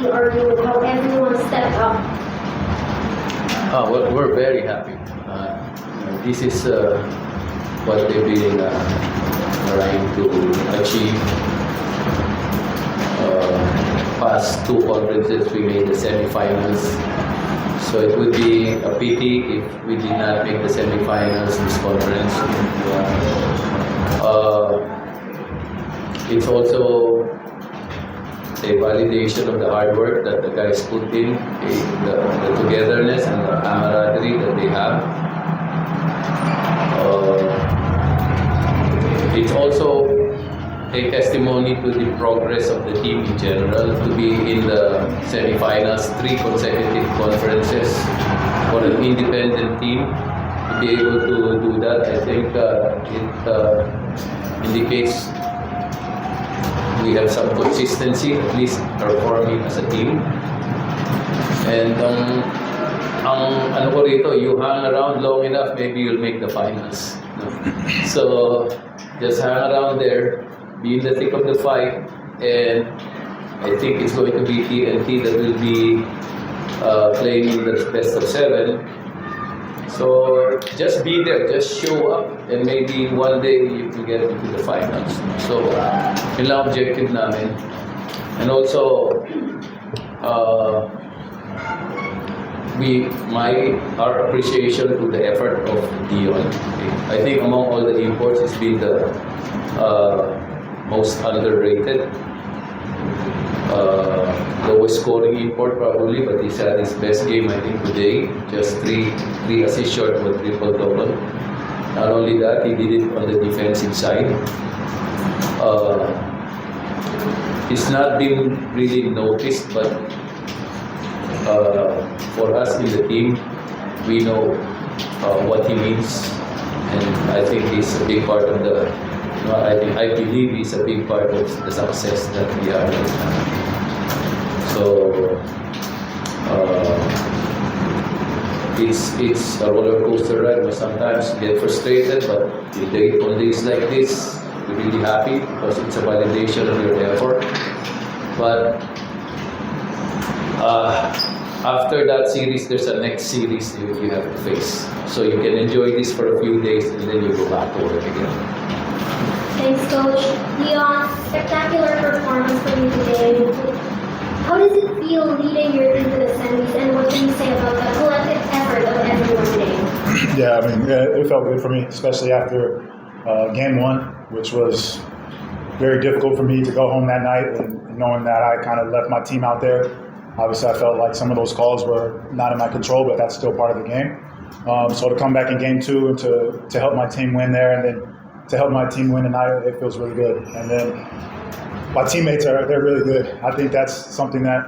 happy are you with how everyone stepped up? Well, we're very happy. This is what they've been trying to achieve. Past two conferences, we made the semifinals. So it would be a pity if we did not make the semifinals this conference. It's also a validation of the hard work that the guys put in, the togetherness and the camaraderie that they have. It's also a testimony to the progress of the team in general, to be in the semifinals, 3 consecutive conferences for an independent team. To be able to do that, I think it indicates we have some consistency, at least performing as a team. And ang ano ko rito, you hang around long enough, maybe you'll make the finals. No? So just hang around there, be in the thick of the fight, and I think it's going to be TNT that will be playing in the best of 7. So just be there, just show up, and maybe one day you can get into the finals. So yun lang objective namin. And also, our appreciation to the effort of Dion. I think among all the imports, it's been the most underrated. Lowest scoring import probably, but he's had his best game I think today. Just three assists short of a triple-double. Not only that, he did it on the defensive side. He's not been really noticed, but for us in the team, we know what he means, and I think he's a big part of the. I believe he's a big part of the success that we are. So it's a roller coaster ride. We sometimes get frustrated, but on days like this, we're really happy because it's a validation of your effort. But after that series, there's a next series you have to face. So you can enjoy this for a few days and then you go back to work again. Thanks, Coach. Leon, spectacular performance from you today. How does it feel leading your team to the semis, and what can you say about the collective effort of everyone today? Yeah, I mean, it felt good for me, especially after game 1, which was very difficult for me to go home that night and knowing that I kind of left my team out there. Obviously, I felt like some of those calls were not in my control, but that's still part of the game. So to come back in game 2 and to help my team win there, and then to help my team win tonight, it feels really good. And then my teammates they're really good. I think that's something that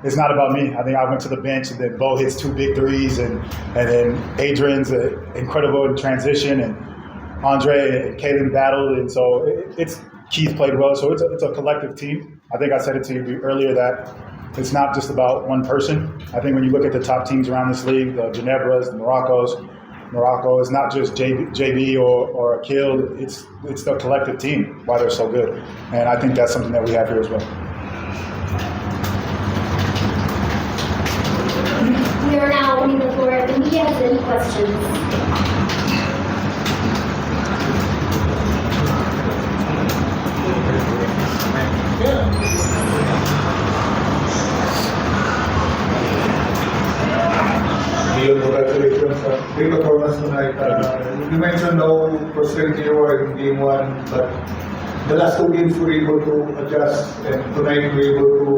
it's not about me. I think I went to the bench and then Bo hits 2 big threes, and then Adrian's incredible in transition, and Andre and Kaden battled, and so it's Keith played well. So it's a collective team. I think I said it to you earlier that it's not just about one person. I think when you look at the top teams around this league, the Ginebras, the Morocco is not just JB or Akil, it's the collective team, why they're so good. And I think that's something that we have here as well. We are now opening the floor if the media has any questions. Congratulations. Great performance tonight. You mentioned how frustrated you were in game 1, but the last 2 games you were able to adjust, and tonight you were able to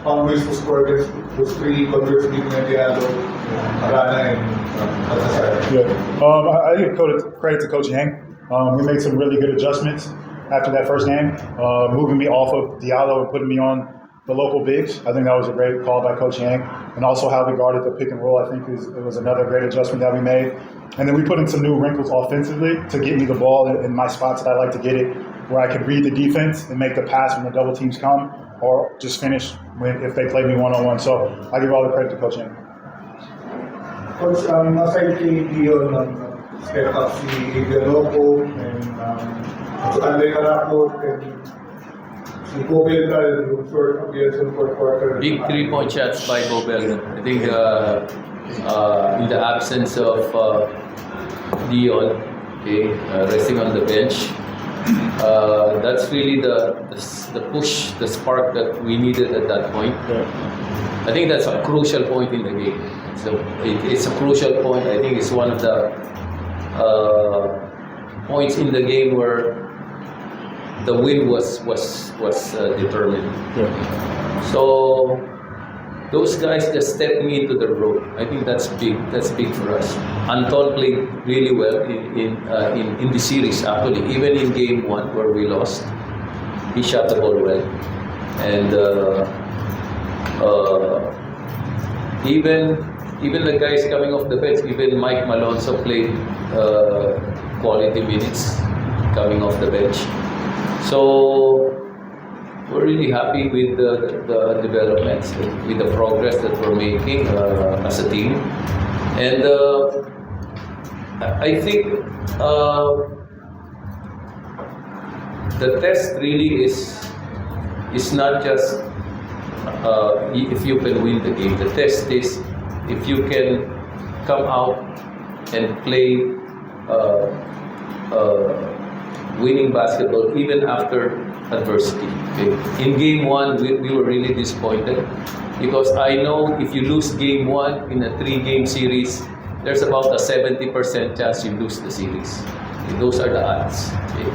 find ways to score against those 3 Converge teams, Diallo, Arana, and Baltasar. Yeah. I give credit to Coach Yang. We made some really good adjustments after that first game, moving me off of Diallo and putting me on the local bigs. I think that was a great call by Coach Yang. And also how we guarded the pick and roll, I think it was another great adjustment that we made. And then we put in some new wrinkles offensively to get me the ball in my spots that I like to get it, where I could read the defense and make the pass when the double teams come, or just finish if they play me one-on-one. So I give all the credit to Coach Yang. Coach, aside kay Dion, step up si Adrian Loco, and Andre Caracot, and Si Kobe Cal, short appearance in the fourth quarter. Big 3-point shots by Bobel. I think in the absence of Dion, okay, resting on the bench, that's really the push, the spark that we needed at that point. I think that's a crucial point in the game. So it's a crucial point. I think it's one of the points in the game where the win was determined. So those guys just stepping into the role. I think that's big. That's big for us. Anton played really well in the series. Actually, even in game 1 where we lost, he shot the ball well, and even the guys coming off the bench, even Mike Malonzo played quality minutes coming off the bench. So we're really happy with the developments, with the progress that we're making as a team. And I think the test really is not just if you can win the game. The test is if you can come out and play winning basketball even after adversity. Okay? In game 1, we were really disappointed because I know if you lose game 1 in a 3-game series, there's about a 70% chance you lose the series. Okay? Those are the odds. Okay?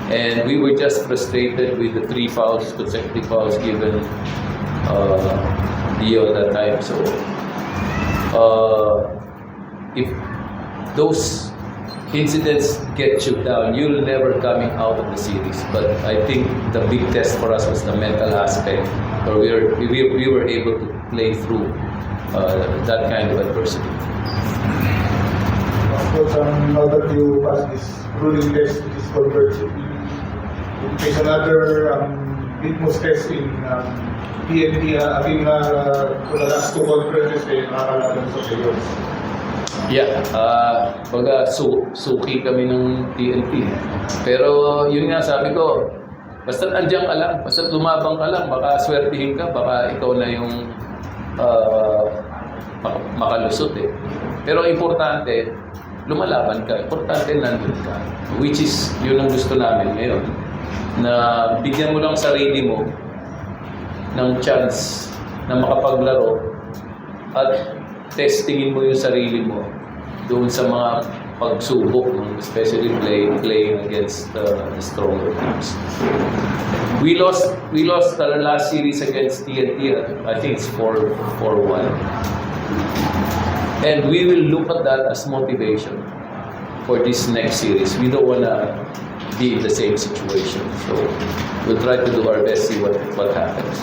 And we were just frustrated with the 3 fouls, consecutive fouls given Dio at that time. So if those incidents get you down, you'll never coming out of the series. But I think the big test for us was the mental aspect, where we were able to play through that kind of adversity. Of course, now that you passed this ruling test, which is Converge, you face another litmus test in PNP. Ating for the last 2 conferences, nakakalaban sa playoffs. Yeah, baga suki kami ng TNT. Pero yun nga sabi ko, basta andiyan ka lang, basta lumabang ka lang, baka swertihin ka, baka ikaw na yung makalusot eh. Pero importante, lumalaban ka. Importante nandun ka. Which is, yun ang gusto namin ngayon. Na bigyan mo lang sarili mo ng chance na makapaglaro at testingin mo yung sarili mo doon sa mga pagsubok, especially playing against the stronger teams. We lost our last series against TNT. I think it's 4-1. And we will look at that as motivation for this next series. We don't want to be in the same situation. So we'll try to do our best, see what happens.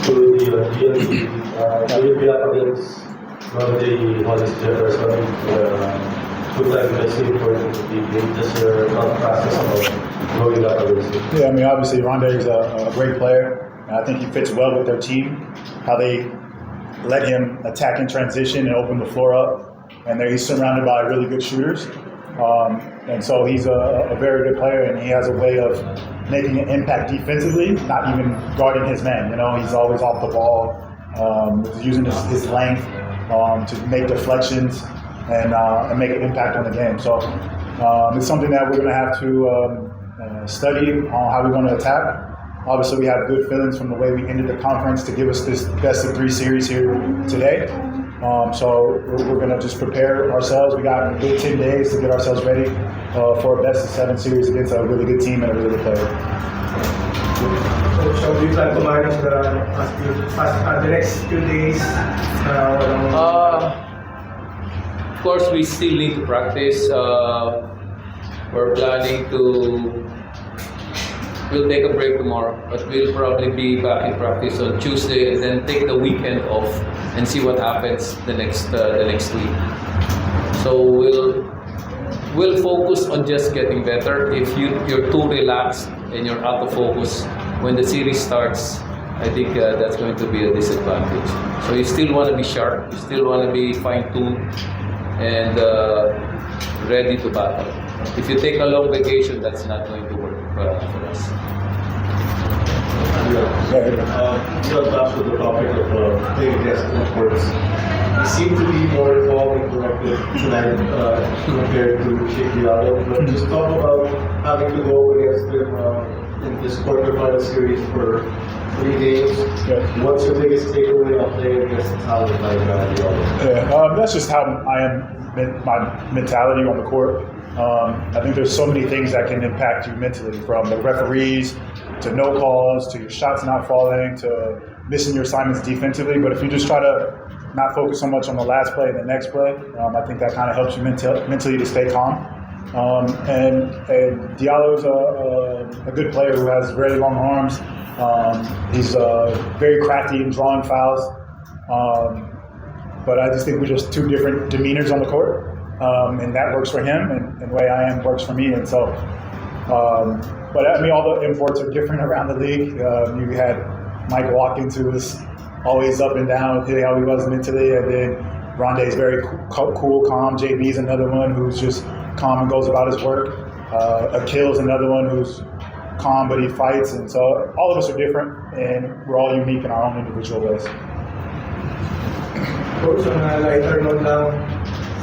To the TNT, will be up against one of the Hollis Jefferson, two-time best team for the PBA. Just your thought process about going up against it. Yeah, I mean, obviously, Rondé is a great player, and I think he fits well with their team. How they let him attack in transition and open the floor up, and there he's surrounded by really good shooters. And so he's a very good player, and he has a way of making an impact defensively, not even guarding his man. You know, he's always off the ball, using his length to make deflections and make an impact on the game. So it's something that we're going to have to study on how we want to attack. Obviously, we have good feelings from the way we ended the conference to give us this best-of-3 series here today. So we're going to just prepare ourselves. We got a good 10 days to get ourselves ready for a best-of-7 series against a really good team and a really good player. So do you plan to manage the next few days? Of course, we still need to practice. We're planning to. We'll take a break tomorrow, but we'll probably be back in practice on Tuesday, and then take the weekend off and see what happens the next week. So we'll focus on just getting better. If you're too relaxed and you're out of focus when the series starts, I think that's going to be a disadvantage. So you still want to be sharp, you still want to be fine-tuned and ready to battle. If you take a long vacation, that's not going to work for us. Back to the topic of playing against imports. He seemed to be more involved and collected tonight compared to Chiquiado. But just talk about having to go against him in this quarterfinal series for 3 games. Yeah. What's your biggest takeaway of playing against a talent like Diallo? That's just how I am, my mentality on the court. I think there's so many things that can impact you mentally, from the referees to no calls to your shots not falling to missing your assignments defensively. But if you just try to not focus so much on the last play and the next play, I think that kind of helps you mentally to stay calm. And Diallo's a good player who has very long arms. He's very crafty in drawing fouls. But I just think we're just two different demeanors on the court. And that works for him, and the way I am works for me. And so, but I mean, all the imports are different around the league. You had Mike Watkins, who was always up and down with how he was mentally, and then Rondé's very cool, calm. JB's another one who's just calm and goes about his work. Akil's another one who's calm, but he fights. And so all of us are different, and we're all unique in our own individual ways. Coach, on a lighter note lang,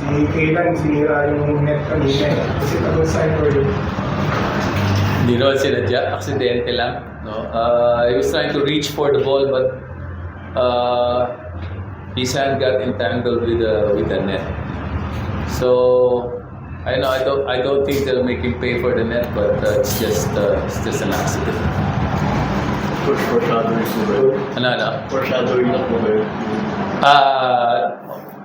si Kailan sinira yung net kanina. Is it a good sign for you? Hindi naman sinadya, aksidente lang. No? He was trying to reach for the ball, but his hand got entangled with the net. So I don't think they'll make him pay for the net, but it's just an accident. Foreshadowing po ba yun? Ano? Foreshadowing na po ba yun?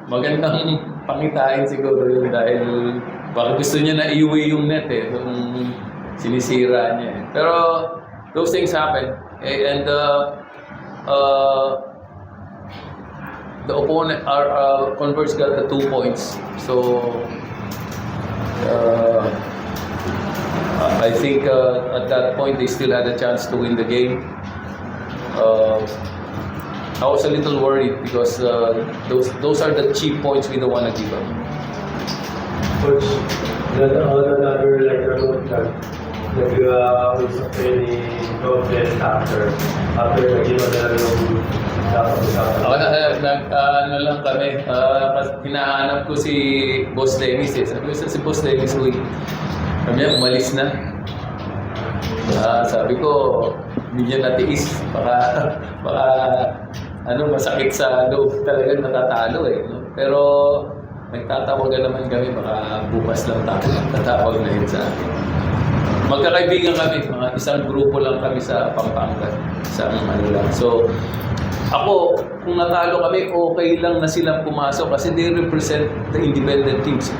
Magandang pangitain siguro yun dahil baka gusto niya na iuwi yung net yung sinisira niya Pero those things happen, and the opponent, our Converge got the 2 points. So I think at that point they still had a chance to win the game. I was a little worried because those are the cheap points we don't want to give up. Coach, another like nag-usap kayo ni Converge after nag-iba na yung Ano lang kami, hinahanap ko si Boss Dennis Sabi ko si Boss Dennis, sabi niya, umalis na. Sabi ko, hindi niya natiis. Baka masakit sa loob talaga natatalo no? Pero nagtatawagan naman kami, baka bukas lang tatawag na yun sa akin. Magkakaibigan kami, mga isang grupo lang kami sa Pampanga. Lang. So, ako, kung natalo kami, okay lang na silang pumasok kasi they represent the independent teams.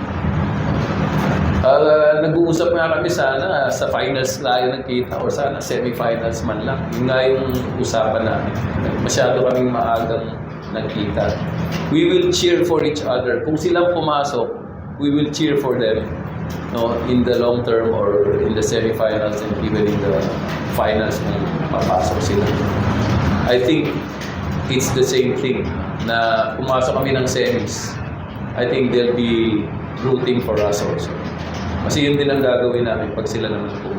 Nag-uusap nga kami sana sa finals tayo nagkita or sana semifinals man lang. Yun nga yung usapan namin. Masyado kaming maagang nagkita. We will cheer for each other. Kung silang pumasok, we will cheer for them in the long term or in the semifinals and even in the finals kung papasok sila. I think it's the same thing na pumasok kami ng semis. I think they'll be rooting for us also. Kasi yun din ang gagawin namin pag sila naman po.